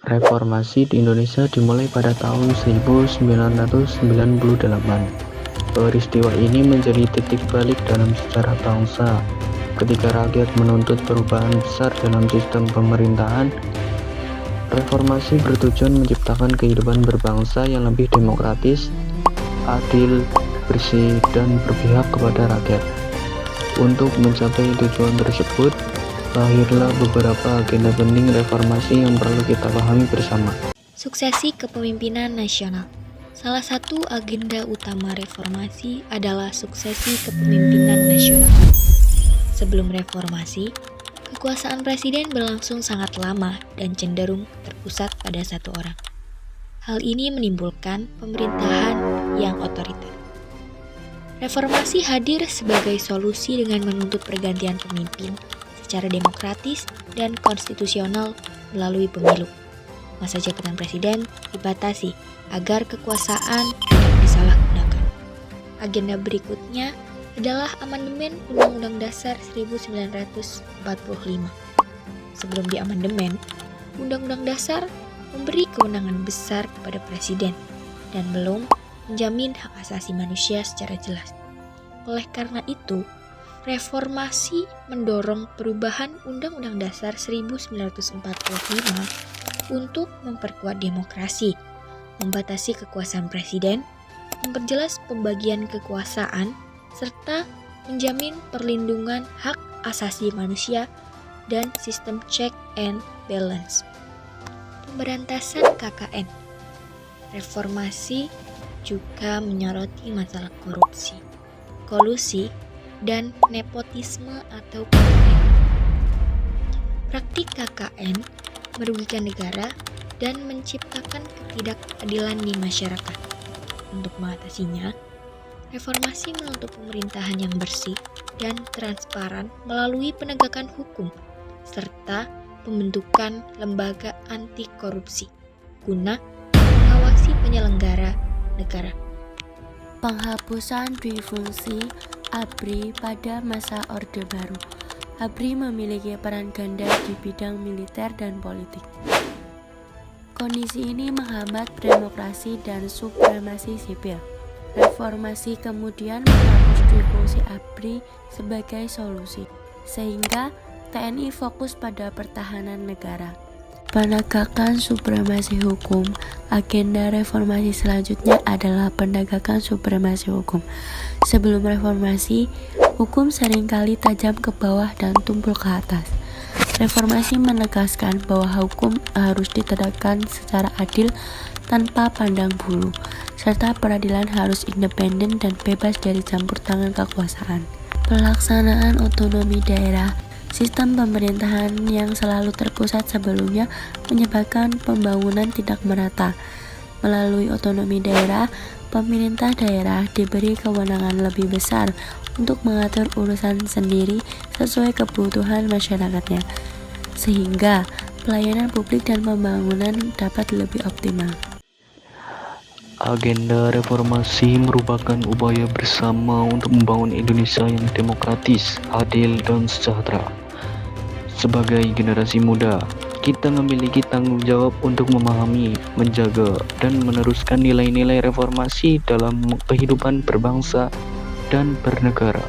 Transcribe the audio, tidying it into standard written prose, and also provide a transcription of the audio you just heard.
Reformasi di Indonesia dimulai pada tahun 1998. Peristiwa ini menjadi titik balik dalam sejarah bangsa ketika rakyat menuntut perubahan besar dalam sistem pemerintahan. Reformasi bertujuan menciptakan kehidupan berbangsa yang lebih demokratis, adil, bersih, dan berpihak kepada rakyat. Untuk mencapai tujuan tersebut, lahirlah beberapa agenda penting reformasi yang perlu kita pahami bersama. Suksesi kepemimpinan nasional. Salah satu agenda utama reformasi adalah suksesi kepemimpinan nasional. Sebelum reformasi, kekuasaan presiden berlangsung sangat lama dan cenderung terpusat pada satu orang. Hal ini menimbulkan pemerintahan yang otoriter. Reformasi hadir sebagai solusi dengan menuntut pergantian pemimpin secara demokratis dan konstitusional melalui pemilu. Masa jabatan presiden dibatasi agar kekuasaan tidak disalahgunakan. Agenda berikutnya adalah amandemen Undang-Undang Dasar 1945. Sebelum diamandemen, Undang-Undang Dasar memberi kewenangan besar kepada presiden dan belum menjamin hak asasi manusia secara jelas. Oleh karena itu, reformasi mendorong perubahan Undang-Undang Dasar 1945 untuk memperkuat demokrasi, membatasi kekuasaan presiden, memperjelas pembagian kekuasaan, serta menjamin perlindungan hak asasi manusia dan sistem check and balance. Pemberantasan KKN. Reformasi juga menyoroti masalah korupsi, kolusi, dan nepotisme atau KKN. Praktik KKN merugikan negara dan menciptakan ketidakadilan di masyarakat. Untuk mengatasinya, reformasi menuntut pemerintahan yang bersih dan transparan melalui penegakan hukum serta pembentukan lembaga anti korupsi guna mengawasi penyelenggara negara. Penghapusan difungsi ABRI pada masa Orde Baru. ABRI memiliki peran ganda di bidang militer dan politik. Kondisi ini menghambat demokrasi dan supremasi sipil. Reformasi kemudian menghapus difungsi ABRI sebagai solusi, sehingga TNI fokus pada pertahanan negara. Penegakan supremasi hukum. Agenda reformasi selanjutnya adalah penegakan supremasi hukum. Sebelum reformasi, hukum seringkali tajam ke bawah dan tumpul ke atas. Reformasi menegaskan bahwa hukum harus ditegakkan secara adil tanpa pandang bulu, serta peradilan harus independen dan bebas dari campur tangan kekuasaan. Pelaksanaan otonomi daerah. Sistem pemerintahan yang selalu terpusat sebelumnya menyebabkan pembangunan tidak merata. Melalui otonomi daerah, pemerintah daerah diberi kewenangan lebih besar untuk mengatur urusan sendiri sesuai kebutuhan masyarakatnya, sehingga pelayanan publik dan pembangunan dapat lebih optimal. Agenda reformasi merupakan upaya bersama untuk membangun Indonesia yang demokratis, adil, dan sejahtera. Sebagai generasi muda, kita memiliki tanggung jawab untuk memahami, menjaga, dan meneruskan nilai-nilai reformasi dalam kehidupan berbangsa dan bernegara.